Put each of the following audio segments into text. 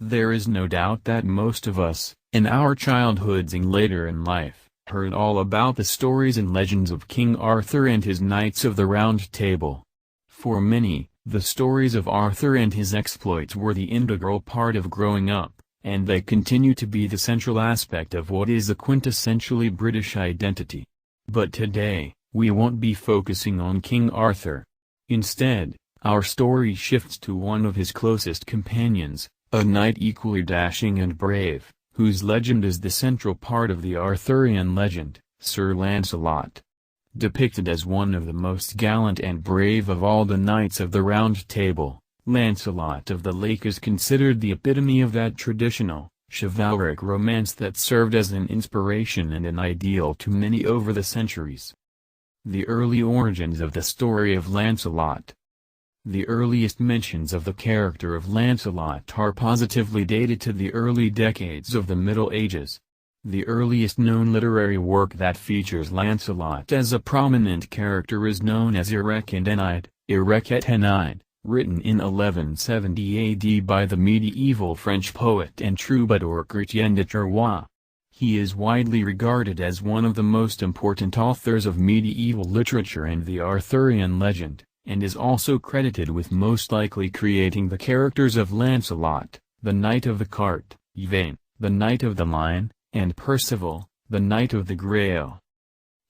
There is no doubt that most of us, in our childhoods and later in life, heard all about the stories and legends of King Arthur and his Knights of the Round Table. For many, the stories of Arthur and his exploits were the integral part of growing up, and they continue to be the central aspect of what is a quintessentially British identity. But today, we won't be focusing on King Arthur. Instead, our story shifts to one of his closest companions, a knight equally dashing and brave, whose legend is the central part of the Arthurian legend, Sir Lancelot. Depicted as one of the most gallant and brave of all the Knights of the Round Table, Lancelot of the Lake is considered the epitome of that traditional, chivalric romance that served as an inspiration and an ideal to many over the centuries. The early origins of the story of Lancelot. The earliest mentions of the character of Lancelot are positively dated to the early decades of the Middle Ages. The earliest known literary work that features Lancelot as a prominent character is known as Erec and Enide, written in 1170 AD by the medieval French poet and troubadour Chrétien de Troyes. He is widely regarded as one of the most important authors of medieval literature and the Arthurian legend, and is also credited with most likely creating the characters of Lancelot, the Knight of the Cart, Yvain, the Knight of the Lion, and Percival, the Knight of the Grail.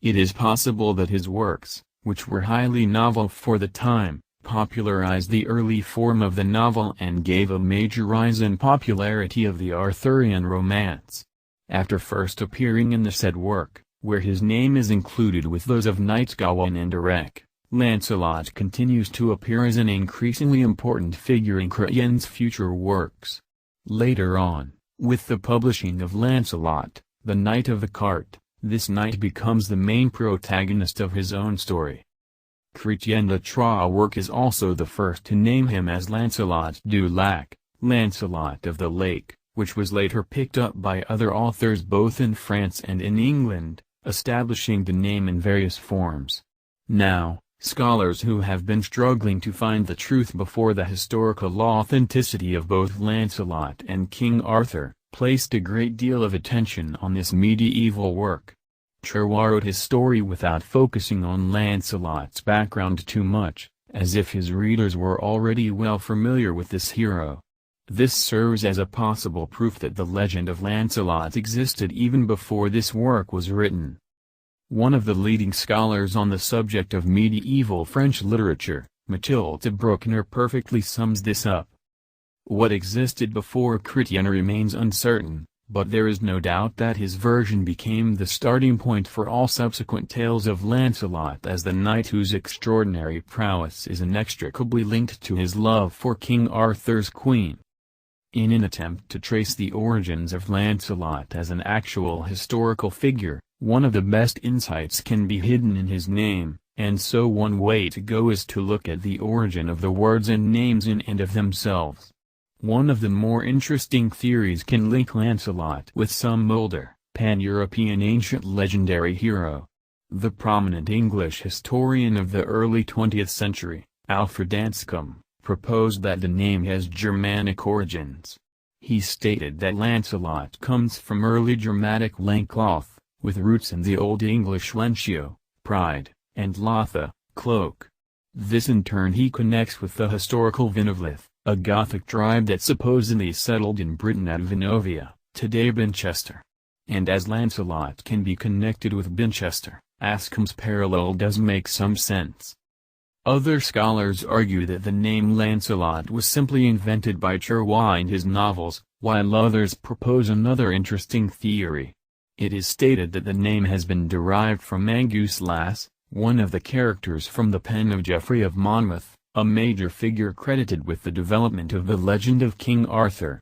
It is possible that his works, which were highly novel for the time, popularized the early form of the novel and gave a major rise in popularity of the Arthurian romance. After first appearing in the said work, where his name is included with those of Knights Gawain and Erec, Lancelot continues to appear as an increasingly important figure in Chrétien's future works. Later on, with the publishing of Lancelot, the Knight of the Cart, this knight becomes the main protagonist of his own story. Chrétien de Troyes' work is also the first to name him as Lancelot du Lac, Lancelot of the Lake, which was later picked up by other authors both in France and in England, establishing the name in various forms. Now, scholars who have been struggling to find the truth before the historical authenticity of both Lancelot and King Arthur, placed a great deal of attention on this medieval work. Troyes wrote his story without focusing on Lancelot's background too much, as if his readers were already well familiar with this hero. This serves as a possible proof that the legend of Lancelot existed even before this work was written. One of the leading scholars on the subject of medieval French literature, Mathilde Bruckner, perfectly sums this up. What existed before Chrétien remains uncertain, but there is no doubt that his version became the starting point for all subsequent tales of Lancelot as the knight whose extraordinary prowess is inextricably linked to his love for King Arthur's queen. In an attempt to trace the origins of Lancelot as an actual historical figure, one of the best insights can be hidden in his name, and so one way to go is to look at the origin of the words and names in and of themselves. One of the more interesting theories can link Lancelot with some older, pan-European ancient legendary hero. The prominent English historian of the early 20th century, Alfred Anscombe, proposed that the name has Germanic origins. He stated that Lancelot comes from early Germanic Lankloth, with roots in the Old English Lentio, pride, and Lotha, cloak. This in turn he connects with the historical Vinavlith, a Gothic tribe that supposedly settled in Britain at Vinovia, today Binchester. And as Lancelot can be connected with Binchester, Anscombe's parallel does make some sense. Other scholars argue that the name Lancelot was simply invented by Troyes in his novels, while others propose another interesting theory. It is stated that the name has been derived from Angus Lass, one of the characters from the pen of Geoffrey of Monmouth, a major figure credited with the development of the legend of King Arthur.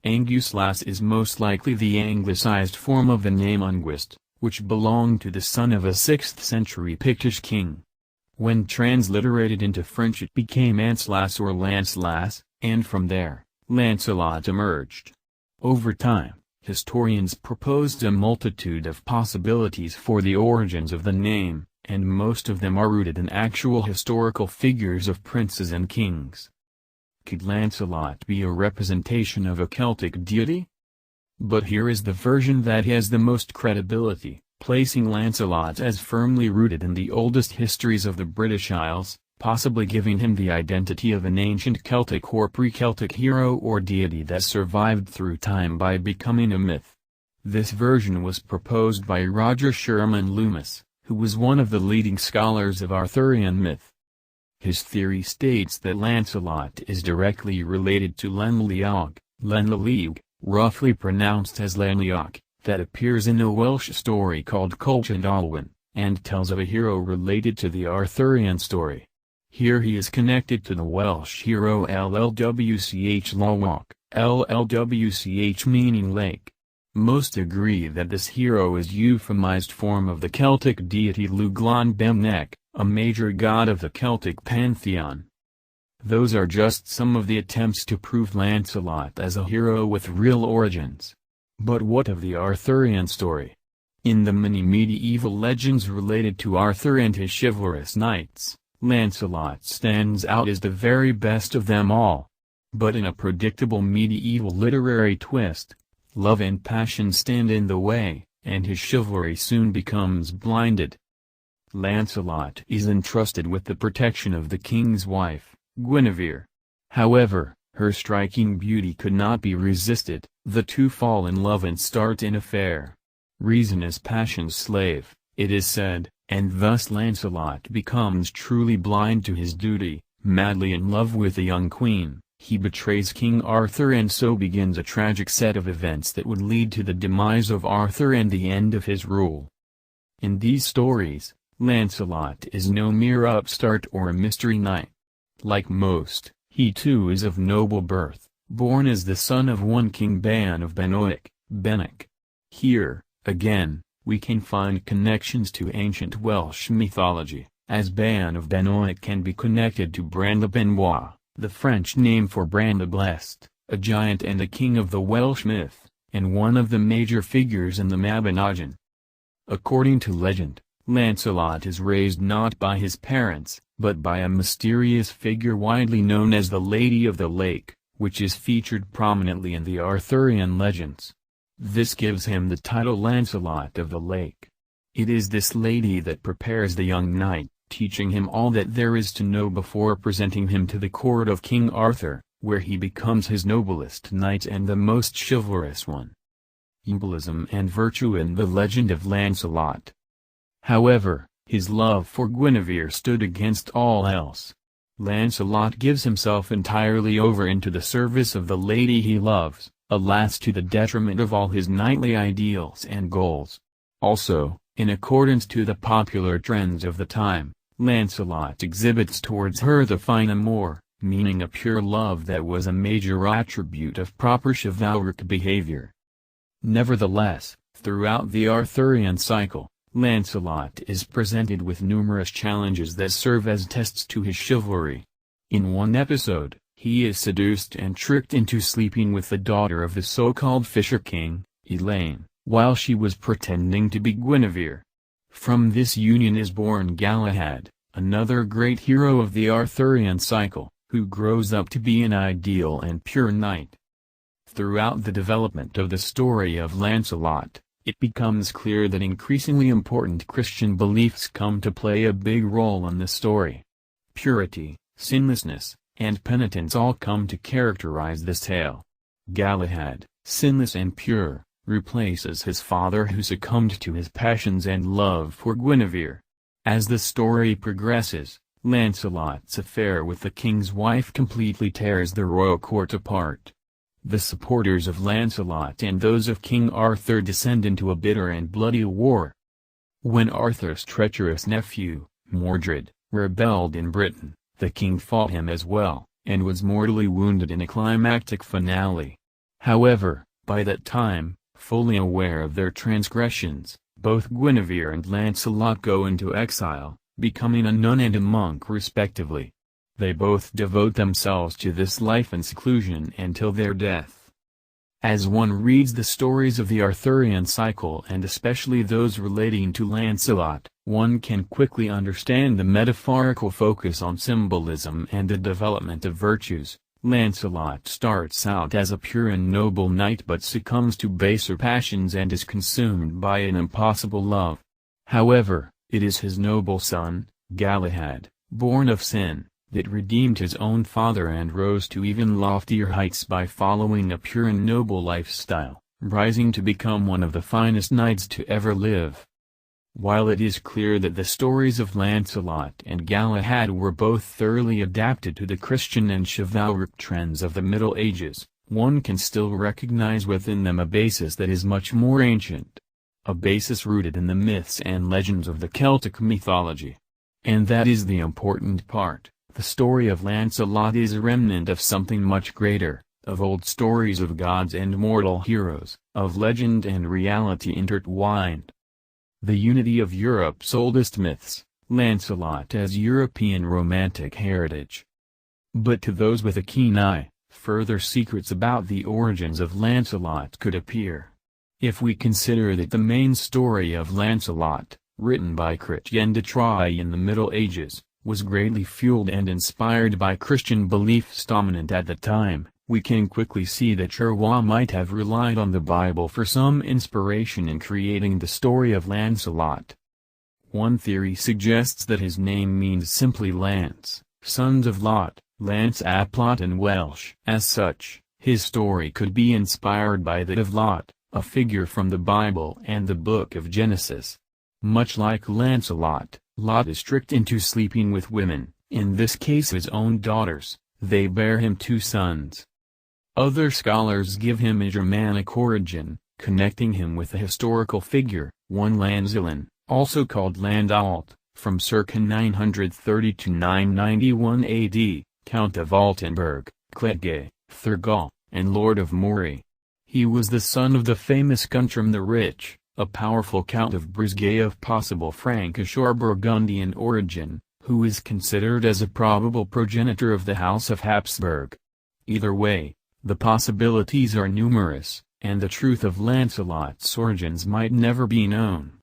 Angus Lass is most likely the anglicized form of the name Unguist, which belonged to the son of a 6th century Pictish king. When transliterated into French it became Ancelaus or Lancelas, and from there, Lancelot emerged. Over time, historians proposed a multitude of possibilities for the origins of the name, and most of them are rooted in actual historical figures of princes and kings. Could Lancelot be a representation of a Celtic deity? But here is the version that has the most credibility, placing Lancelot as firmly rooted in the oldest histories of the British Isles, possibly giving him the identity of an ancient Celtic or pre-Celtic hero or deity that survived through time by becoming a myth. This version was proposed by Roger Sherman Loomis, who was one of the leading scholars of Arthurian myth. His theory states that Lancelot is directly related to Lanleog, roughly pronounced as Lanleog, that appears in a Welsh story called Culch and Olwen, and tells of a hero related to the Arthurian story. Here he is connected to the Welsh hero Llwch Lawach, Llwch meaning lake. Most agree that this hero is euphemized form of the Celtic deity Llwglon Bemnec, a major god of the Celtic pantheon. Those are just some of the attempts to prove Lancelot as a hero with real origins. But what of the Arthurian story? In the many medieval legends related to Arthur and his chivalrous knights, Lancelot stands out as the very best of them all. But in a predictable medieval literary twist, love and passion stand in the way, and his chivalry soon becomes blinded. Lancelot is entrusted with the protection of the king's wife, Guinevere. However, her striking beauty could not be resisted, the two fall in love and start an affair. Reason is passion's slave, it is said, and thus Lancelot becomes truly blind to his duty. Madly in love with the young queen, he betrays King Arthur, and so begins a tragic set of events that would lead to the demise of Arthur and the end of his rule. In these stories, Lancelot is no mere upstart or a mystery knight. Like most, he too is of noble birth, born as the son of one King Ban of Benwick. Here, again, we can find connections to ancient Welsh mythology, as Ban of Benwick can be connected to Bran le Benoit, the French name for Bran the Blessed, a giant and a king of the Welsh myth, and one of the major figures in the Mabinogion. According to legend, Lancelot is raised not by his parents, but by a mysterious figure widely known as the Lady of the Lake, which is featured prominently in the Arthurian legends. This gives him the title Lancelot of the Lake. It is this lady that prepares the young knight, teaching him all that there is to know before presenting him to the court of King Arthur, where he becomes his noblest knight and the most chivalrous one. Symbolism and virtue in the legend of Lancelot. However, his love for Guinevere stood against all else. Lancelot gives himself entirely over into the service of the lady he loves, alas to the detriment of all his knightly ideals and goals. Also, in accordance to the popular trends of the time, Lancelot exhibits towards her the fine amour, meaning a pure love that was a major attribute of proper chivalric behavior. Nevertheless, throughout the Arthurian cycle, Lancelot is presented with numerous challenges that serve as tests to his chivalry. In one episode, he is seduced and tricked into sleeping with the daughter of the so-called Fisher King, Elaine, while she was pretending to be Guinevere. From this union is born Galahad, another great hero of the Arthurian cycle, who grows up to be an ideal and pure knight. Throughout the development of the story of Lancelot, it becomes clear that increasingly important Christian beliefs come to play a big role in the story. Purity, sinlessness, and penitence all come to characterize this tale. Galahad, sinless and pure, replaces his father who succumbed to his passions and love for Guinevere. As the story progresses, Lancelot's affair with the king's wife completely tears the royal court apart. The supporters of Lancelot and those of King Arthur descend into a bitter and bloody war. When Arthur's treacherous nephew, Mordred, rebelled in Britain, the king fought him as well, and was mortally wounded in a climactic finale. However, by that time, fully aware of their transgressions, both Guinevere and Lancelot go into exile, becoming a nun and a monk respectively. They both devote themselves to this life in seclusion until their death. As one reads the stories of the Arthurian cycle and especially those relating to Lancelot, one can quickly understand the metaphorical focus on symbolism and the development of virtues. Lancelot starts out as a pure and noble knight but succumbs to baser passions and is consumed by an impossible love. However, it is his noble son, Galahad, born of sin, that redeemed his own father and rose to even loftier heights by following a pure and noble lifestyle, rising to become one of the finest knights to ever live. While it is clear that the stories of Lancelot and Galahad were both thoroughly adapted to the Christian and chivalric trends of the Middle Ages, one can still recognize within them a basis that is much more ancient. A basis rooted in the myths and legends of the Celtic mythology. And that is the important part. The story of Lancelot is a remnant of something much greater, of old stories of gods and mortal heroes, of legend and reality intertwined. The unity of Europe's oldest myths, Lancelot as European romantic heritage. But to those with a keen eye, further secrets about the origins of Lancelot could appear. If we consider that the main story of Lancelot, written by Chrétien de Troyes in the Middle Ages, was greatly fueled and inspired by Christian beliefs dominant at the time, we can quickly see that Troyes might have relied on the Bible for some inspiration in creating the story of Lancelot. One theory suggests that his name means simply Lance, sons of Lot, Lance Aplot in Welsh. As such, his story could be inspired by that of Lot, a figure from the Bible and the Book of Genesis. Much like Lancelot, Lot is tricked into sleeping with women, in this case his own daughters. They bear him two sons. Other scholars give him a Germanic origin, connecting him with a historical figure, one Lancelot, also called Landolt, from circa 930 to 991 AD, Count of Altenburg, Cletgay, Thurgall, and Lord of Moray. He was the son of the famous Guntram the Rich, a powerful Count of Brisgay of possible Frankish or Burgundian origin, who is considered as a probable progenitor of the House of Habsburg. Either way, the possibilities are numerous, and the truth of Lancelot's origins might never be known.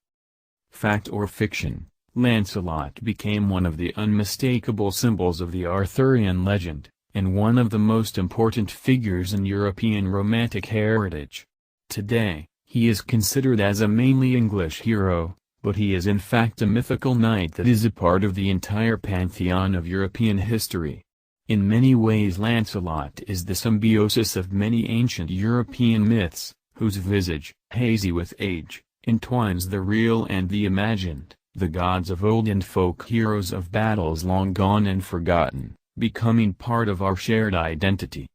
Fact or fiction, Lancelot became one of the unmistakable symbols of the Arthurian legend, and one of the most important figures in European romantic heritage. Today, he is considered as a mainly English hero, but he is in fact a mythical knight that is a part of the entire pantheon of European history. In many ways Lancelot is the symbiosis of many ancient European myths, whose visage, hazy with age, entwines the real and the imagined, the gods of old and folk heroes of battles long gone and forgotten, becoming part of our shared identity.